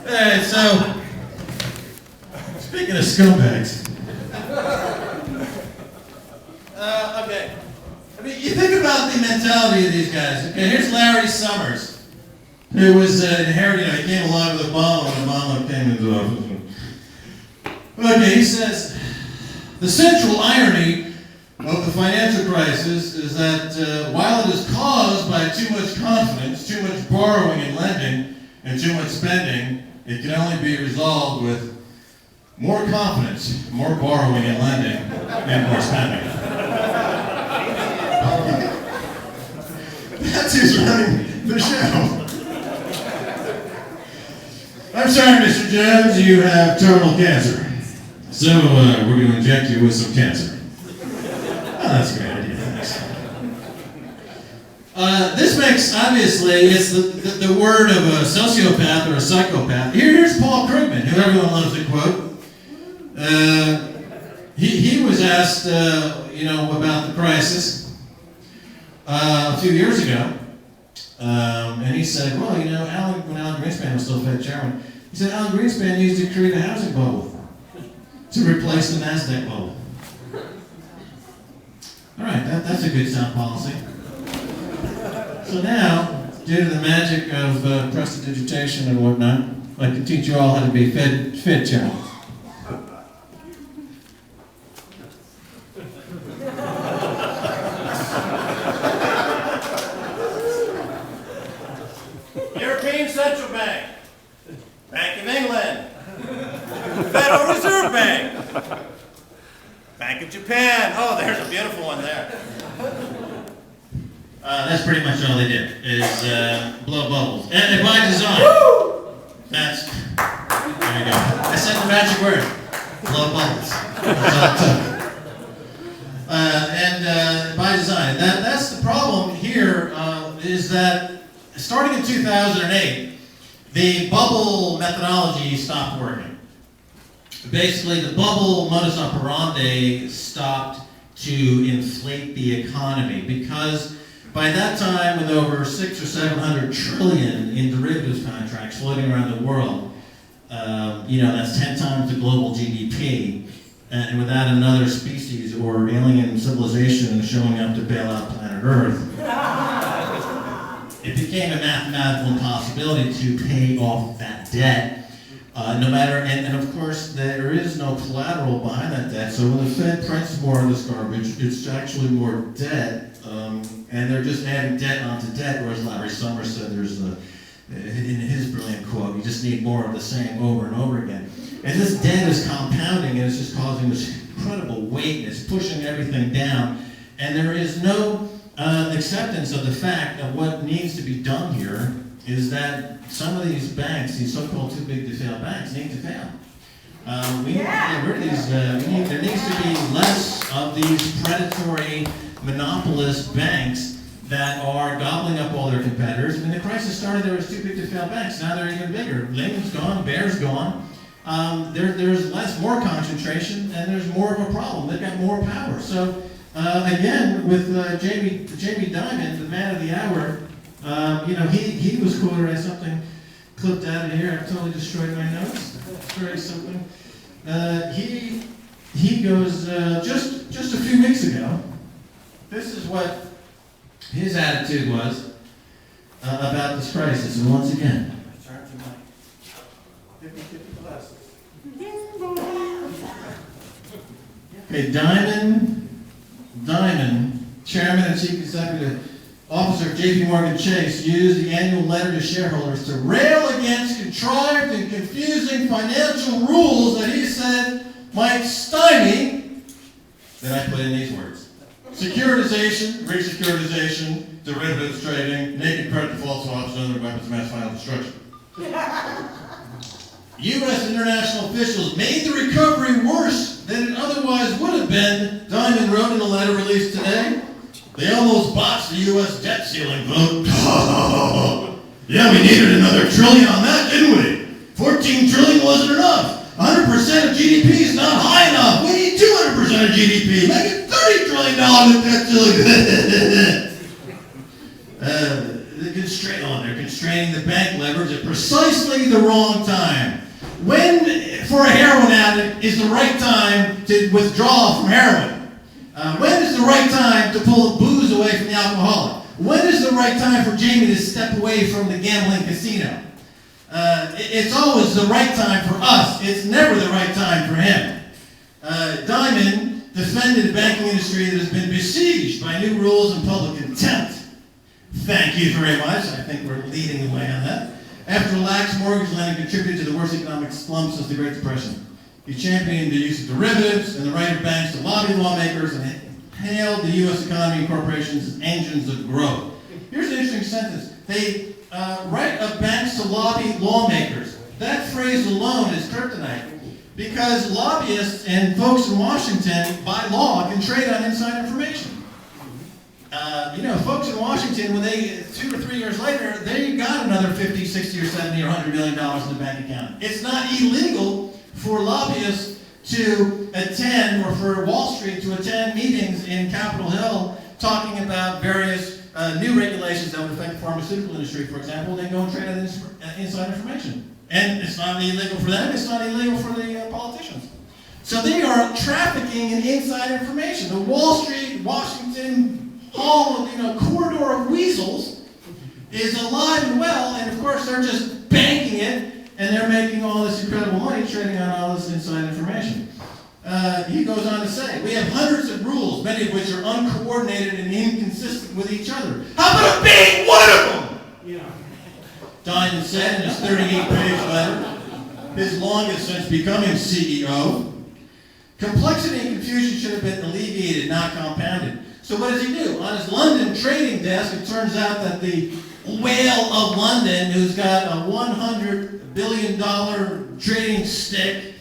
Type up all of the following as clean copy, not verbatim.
Alright, so, speaking of scumbags. Okay. I mean, you think about the mentality of these guys. Okay, here's Larry Summers, who was inheriting, he came along with Obama when Obama came into office. Okay, he says, the central irony of the financial crisis is that while it is caused by too much confidence, too much borrowing and lending, and too much spending, it can only be resolved with more confidence, more borrowing and lending, and more spending. That's who's running the show. I'm sorry, Mr. Jones, you have terminal cancer. So we're going to inject you with some cancer. Oh, that's a great idea. Thanks. This makes, obviously, it's the word of a sociopath or a psychopath. Here's Paul Krugman, who everyone loves to quote. He was asked, about the crisis a few years ago, and he said, well, when Alan Greenspan was still Fed chairman, he said Alan Greenspan used to create a housing bubble to replace the NASDAQ bubble. All right, that's a good sound policy. So now, due to the magic of prestidigitation and whatnot, I can teach you all how to be Fed chairman. European Central Bank, Bank of England, Federal Reserve Bank, Bank of Japan. Oh, there's a beautiful one there. That's pretty much all they did, is blow bubbles. And by design. Woo! There you go. I said the magic word, blow bubbles. That's all it took. And by design. That's the problem here, is that starting in 2008, the bubble methodology stopped working. Basically, the bubble modus operandi stopped to inflate the economy because by that time, with over 600 or 700 trillion in derivatives contracts floating around the world, that's 10 times the global GDP, and without another species or alien civilization showing up to bail out planet Earth, it became a mathematical impossibility to pay off that debt. No matter, and of course, there is no collateral behind that debt. So when the Fed prints more of this garbage, it's actually more debt, and they're just adding debt onto debt. Whereas Larry Summers said, in his brilliant quote, you just need more of the same over and over again. And this debt is compounding, and it's just causing this incredible weight, and it's pushing everything down. And there is no acceptance of the fact that what needs to be done here is that some of these banks, these so-called too big to fail banks, need to fail. We need to get rid of these. There needs to be less of these predatory monopolist banks that are gobbling up all their competitors. When the crisis started, there was too big to fail banks. Now they're even bigger. Lehman's gone, Bear's gone. There's more concentration, and there's more of a problem. They've got more power. So again, with Jamie Dimon, the man of the hour, he was quoted as something clipped out of here. I've totally destroyed my notes. Very something. He goes just a few weeks ago. This is what his attitude was about this crisis. And once again, sorry for my 50 glasses. Okay, Dimon, Chairman and Chief Executive Officer of J.P. Morgan Chase, used the annual letter to shareholders to rail against contrived and confusing financial rules that he said might stymie, then I put in these words: securitization, re-securitization, derivatives trading, naked credit default swaps, and other weapons of mass final destruction. U.S. international officials made the recovery worse than it otherwise would have been, Dimon wrote in a letter released today. They almost botched the U.S. debt ceiling vote. Yeah, we needed another trillion on that, didn't we? 14 trillion wasn't enough. 100% of GDP is not high enough. We need 200% of GDP. Make it $30 trillion in debt ceiling. The they're constraining the bank leverage at precisely the wrong time. When, for a heroin addict, is the right time to withdraw from heroin? When is the right time to pull the booze away from the alcoholic? When is the right time for Jamie to step away from the gambling casino? It's always the right time for us. It's never the right time for him. Diamond defended a banking industry that has been besieged by new rules and public contempt. Thank you very much. I think we're leading the way on that. After lax mortgage lending contributed to the worst economic slump since the Great Depression. He championed the use of derivatives and the right of banks to lobby lawmakers and hailed the U.S. economy and corporations as engines of growth. Here's an interesting sentence. They right of banks to lobby lawmakers. That phrase alone is kryptonite because lobbyists and folks in Washington, by law, can trade on inside information. Folks in Washington, when they 2 or 3 years later, they got another 50, 60, or 70, or $100 million in the bank account. It's not illegal for lobbyists to attend, or for Wall Street to attend meetings in Capitol Hill talking about various new regulations that would affect the pharmaceutical industry, for example. They go and trade on inside information. And it's not illegal for them, it's not illegal for the politicians. So they are trafficking in inside information. The Wall Street, Washington, corridor of weasels is alive and well, and of course they're just banking it, and they're making all this incredible money trading on all this inside information. He goes on to say, we have hundreds of rules, many of which are uncoordinated and inconsistent with each other. How about being one of them? Yeah. Diamond said in his 38-page letter, his longest since becoming CEO. Complexity and confusion should have been alleviated, not compounded. So what does he do? On his London trading desk, it turns out that the whale of London, who's got a $100 billion trading stick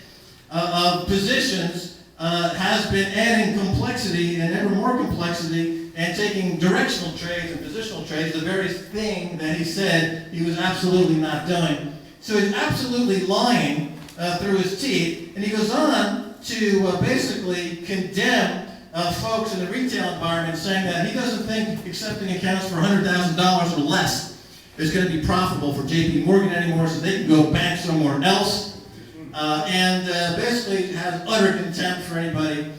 of positions, has been adding complexity and ever more complexity and taking directional trades and positional trades, the very thing that he said he was absolutely not doing. So he's absolutely lying through his teeth, and he goes on to basically condemn folks in the retail environment, saying that he doesn't think accepting accounts for $100,000 or less is going to be profitable for JP Morgan anymore, so they can go bank somewhere else, and basically has utter contempt for anybody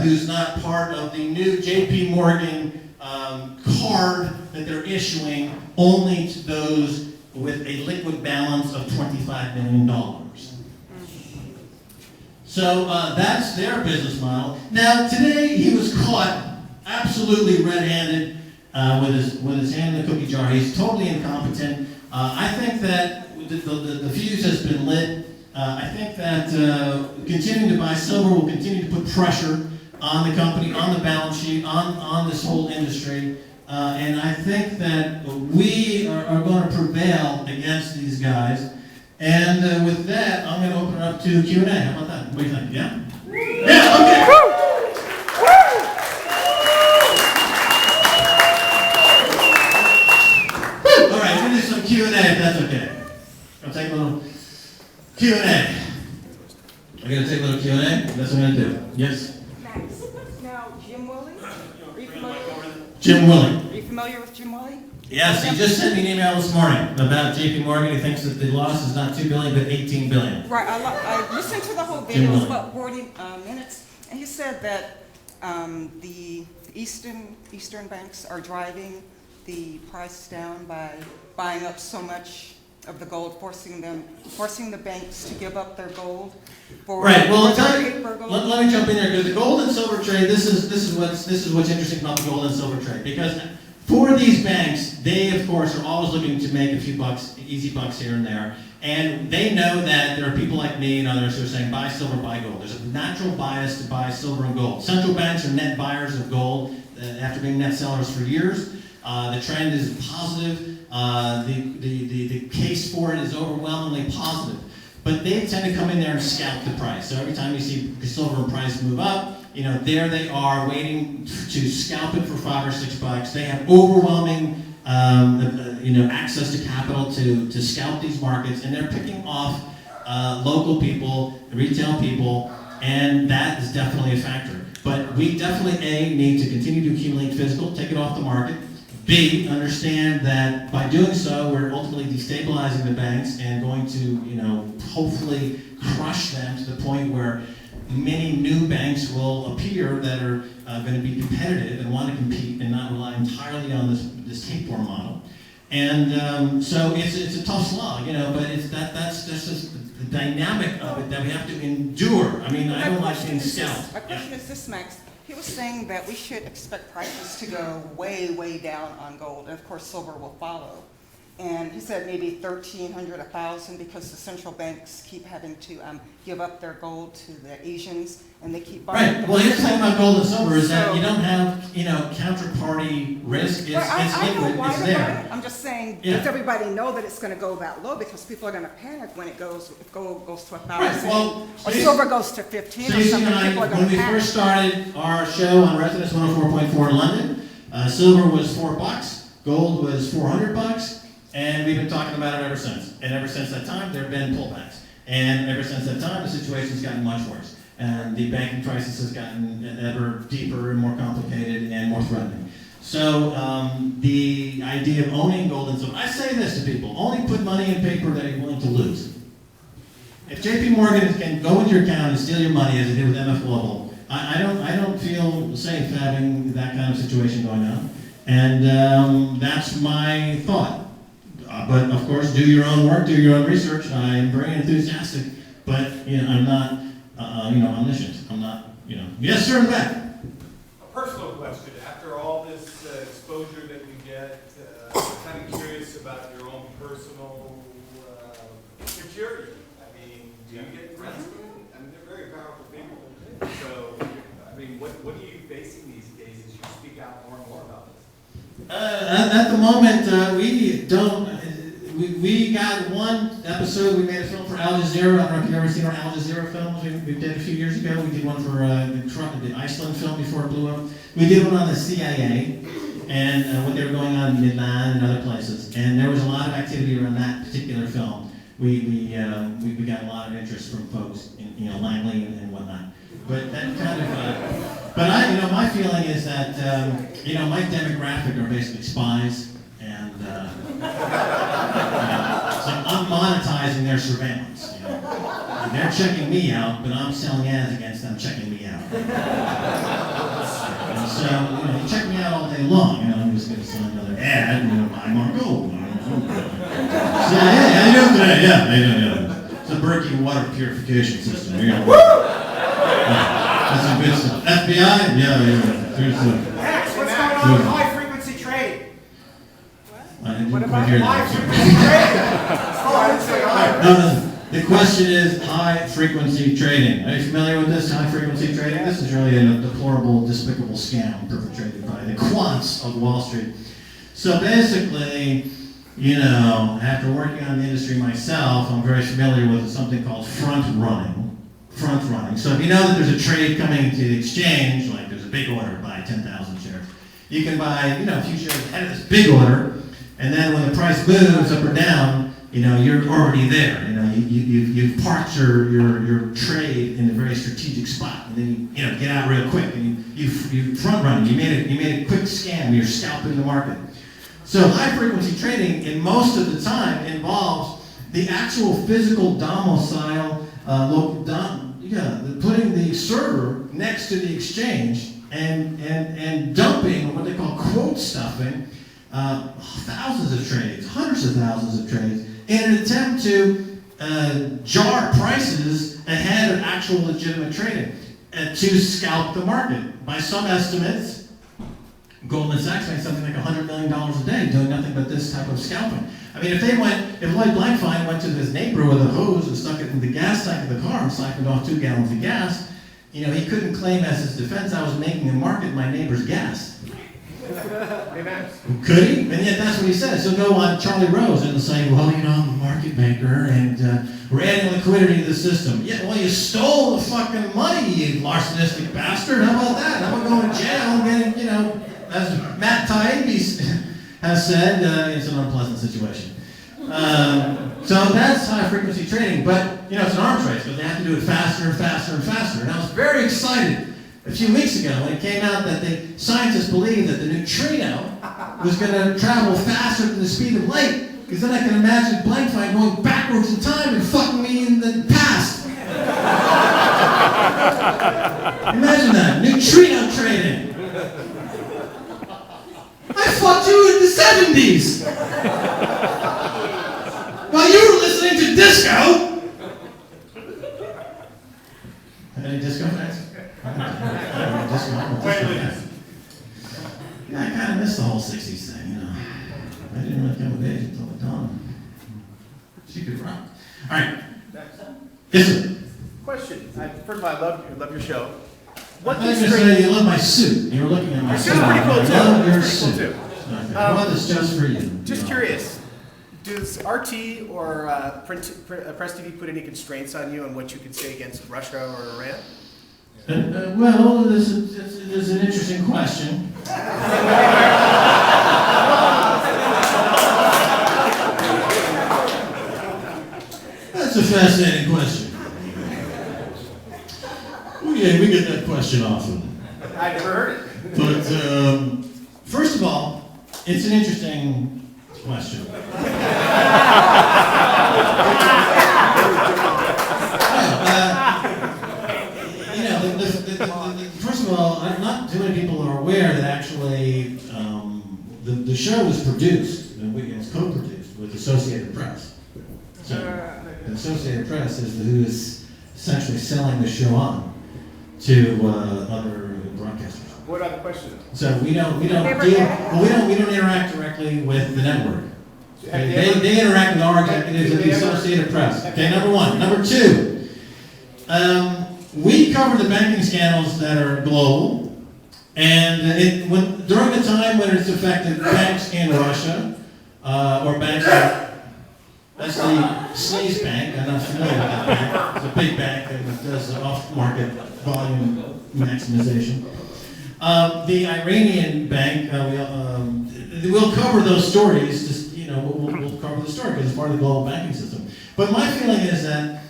who's not part of the new JP Morgan card that they're issuing only to those with a liquid balance of $25 million. So that's their business model. Now today he was caught absolutely red-handed with his hand in the cookie jar. He's totally incompetent. I think that the fuse has been lit. I think that continuing to buy silver will continue to put pressure on the company, on the balance sheet, on this whole industry. And I think that we are going to prevail against these guys. And with that, I'm going to open it up to Q&A. How about that? What do you think? Yeah? Yeah, okay. Woo! All right, we're going to do some Q&A if that's okay. I'll take a little Q&A. I'm going to take a little Q&A. That's what I'm going to do. Yes? Max. Now, Jim Willie? Are you familiar? Jim Willie. Are you familiar with Jim Willie? Yes, he just sent me an email this morning about JP Morgan. He thinks that the loss is not $2 billion, but $18 billion. Right. I listened to the whole video. It was about 40 minutes. And he said that the Eastern banks are driving the price down by buying up so much of the gold, forcing the banks to give up their gold. Right. Well, let me jump in there, because the gold and silver trade. This is what's interesting about the gold and silver trade, because for these banks, they of course are always looking to make a few bucks, easy bucks here and there, and they know that there are people like me and others who are saying buy silver, buy gold. There's a natural bias to buy silver and gold. Central banks are net buyers of gold after being net sellers for years. The trend is positive. The case for it is overwhelmingly positive. But they tend to come in there and scalp the price. So every time you see the silver price move up, there they are waiting to scalp it for $5 or $6. They have overwhelming, access to capital to scalp these markets, and they're picking off local people, retail people, and that is definitely a factor. But we definitely, need to continue to accumulate physical, take it off the market. B, understand that by doing so, we're ultimately destabilizing the banks and going to, hopefully crush them to the point where many new banks will appear that are going to be competitive and want to compete and not rely entirely on this tapeworm model. And so it's a tough slog, but that's just the dynamic of it that we have to endure. I mean, I don't like being scalped. My question is this, Max. He was saying that we should expect prices to go way, way down on gold, and of course silver will follow. And he said maybe 1,300, 1,000, because the central banks keep having to give up their gold to the Asians, and they keep buying. Right. Well, here's the thing about gold and silver is that you don't have, counterparty risk. It's liquid. It's there. I'm just saying, does everybody know that it's going to go that low? Because people are going to panic when if gold goes to 1,000, right. Well, or silver goes to 15 or something. People are going to when we panic. first started our show on Resonance 104.4 in London, silver was $4, gold was $400. And we've been talking about it ever since. And ever since that time, there have been pullbacks. And ever since that time, the situation's gotten much worse. And the banking crisis has gotten ever deeper and more complicated and more threatening. So the idea of owning gold and silver, I say this to people, only put money in paper that you're willing to lose. If JP Morgan can go into your account and steal your money as it did with MF Global, I don't feel safe having that kind of situation going on. And that's my thought. But of course, do your own work, do your own research. I am very enthusiastic, but I'm not, omniscient. I'm not, Yes, sir, in the back. A personal question. After all this exposure that we get, I'm kind of curious about your own personal security. I mean, do you get threats from them? I mean, they're very powerful people. So, I mean, what are you facing these days as you speak out more and more about this? At the moment, we don't. We got one episode. We made a film for Al Jazeera. I don't know if you've ever seen our Al Jazeera films. We did a few years ago. We did one for the Iceland film before it blew up. We did one on the CIA and what they were going on in Milan and other places. And there was a lot of activity around that particular film. We got a lot of interest from folks in Langley and whatnot. But that kind of. But my feeling is that my demographic are basically spies, and so I'm monetizing their surveillance. And they're checking me out, but I'm selling ads against them checking me out. And so you check me out all day long. I'm just going to sell another ad. Buy more gold. So how you doing today? Yeah. It's a Berkey water purification system. That's some good stuff. FBI? Yeah. Max, what's going on with high frequency trading? What about high frequency trading? No. The question is high frequency trading. Are you familiar with this high frequency trading? This is really a deplorable, despicable scam perpetrated by the quants of Wall Street. So basically, after working on the industry myself, I'm very familiar with something called front running. So if you know that there's a trade coming to the exchange, like there's a big order to buy 10,000 shares, you can buy a few shares ahead of this big order, and then when the price moves up or down, you're already there. You've parked your trade in a very strategic spot, and then you get out real quick, and you front run. You made a quick scam. You're scalping the market. So high frequency trading, in most of the time, involves the actual physical domicile. Putting the server next to the exchange and dumping what they call quote stuffing thousands of trades, hundreds of thousands of trades, in an attempt to jar prices ahead of actual legitimate trading to scalp the market. By some estimates, Goldman Sachs made something like $100 million a day doing nothing but this type of scalping. I mean, if Lloyd Blankfein went to his neighbor with a hose and stuck it in the gas tank of the car and siphoned off 2 gallons of gas, he couldn't claim as his defense, I was making him market my neighbor's gas. Could he? And yet that's what he says. He'll go on Charlie Rose and say, well, I'm a market maker and we're adding liquidity to the system. Yeah, well, you stole the fucking money, you larcenistic bastard. How about that? How about going to jail and getting, as Matt Taibbi has said, it's an unpleasant situation. So that's high frequency trading, but it's an arms race because they have to do it faster and faster and faster. And I was very excited a few weeks ago when it came out that the scientists believed that the neutrino was going to travel faster than the speed of light. Because then I can imagine blank fight going backwards in time and fucking me in the past. Imagine that. Neutrino trading. I fucked you in the 70s. While you were listening to disco. Any disco fans? Yeah, I kind of missed the whole 60s thing, you know. I didn't really come of age until Madonna. She could rock. All right. Yes, sir. Question. First of all, I love your show. What did you say? You love my suit. You were looking at my Your suit. suit's pretty cool, too. I love your It's pretty suit. cool, too. Okay. Well, it's just for you. Just you know. curious. Does RT or Press TV put any constraints on you on what you can say against Russia or Iran? Well, this is an interesting question. That's a fascinating question. Oh yeah, we get that question often. I've never heard it. But first of all, it's an interesting question. First of all, not too many people are aware that actually the show was produced, and it's co-produced with Associated Press. So the Associated Press is who is essentially selling the show on to other broadcasters. What about the question? So we don't interact directly with the network. They interact with our executives at the Associated Press. Okay, number one. Number two, we cover the banking scandals that are global, and during the time when it's affected banks in Russia, or banks that's the Sleaze Bank. I'm not familiar with that bank. It's a big bank that does off-market volume maximization. The Iranian bank, we'll cover those stories. Just, we'll cover the story because it's part of the global banking system. But my feeling is that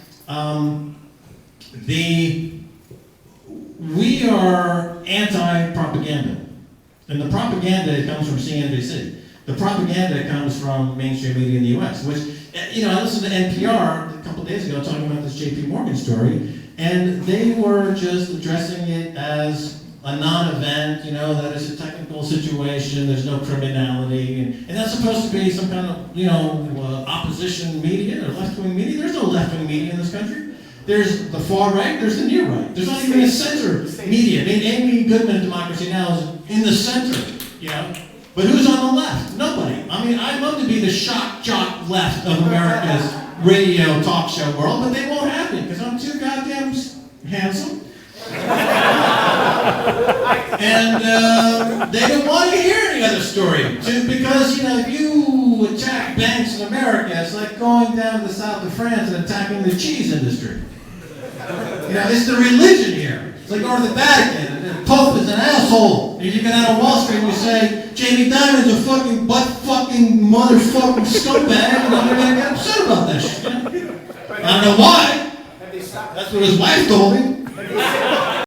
we are anti-propaganda, and the propaganda comes from CNBC. The propaganda comes from mainstream media in the U.S., which, I listened to NPR a couple of days ago talking about this J.P. Morgan story, and they were just addressing it as a non-event, that it's a technical situation, there's no criminality, and that's supposed to be some kind of, opposition media or left-wing media. There's no left-wing media in this country. There's the far right, there's the near right. There's not even a center media. I mean, Amy Goodman of Democracy Now! Is in the center, But who's on the left? Nobody. I mean, I'd love to be the shock jock left of America's radio talk show world, but they won't have me because I'm too goddamn handsome. And they don't want to hear any other story. Because, if you attack banks in America, it's like going down to the south of France and attacking the cheese industry. It's the religion here. It's like going to the Vatican, and the Pope is an asshole. And you get out of Wall Street and you say, Jamie Dimon's a fucking butt-fucking motherfucking scumbag, and I'm going to get upset about that shit. I don't know why. That's what his wife told me.